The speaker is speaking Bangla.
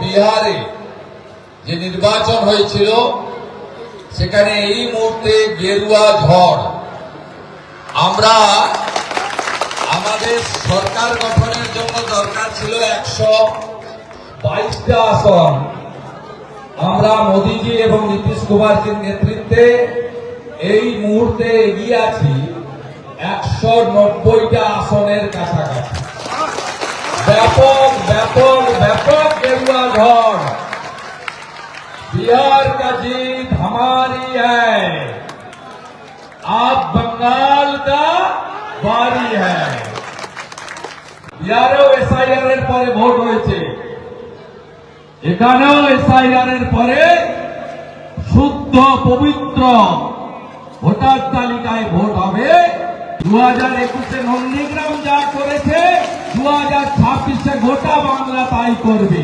বিহারে যে নির্বাচন হয়েছিল সেখানে এই মুহূর্তে গেরুয়া ঝড়। আমরা আমাদের সরকার গঠনের জন্য দরকার ছিল 122টা আসন। আমরা মোদীজি এবং নীতিশ কুমারজির নেতৃত্বে এই মুহূর্তে এগিয়ে আছি 190টা আসনের কাছাকাছি। ব্যাপক ব্যাপক ব্যাপক গেরুয়া ঝড়। बिहार का जीत हमारी है, आप बंगाल का बारी है। বিহারেও এসআইআর এর পরে ভোট হয়েছে, এখানেও এসআইআর এর পরে শুদ্ধ পবিত্র ভোটার তালিকায় ভোট হবে। 2021-এ নন্দীগ্রাম যা করেছে 2026-এ গোটা বাংলা তাই করবে।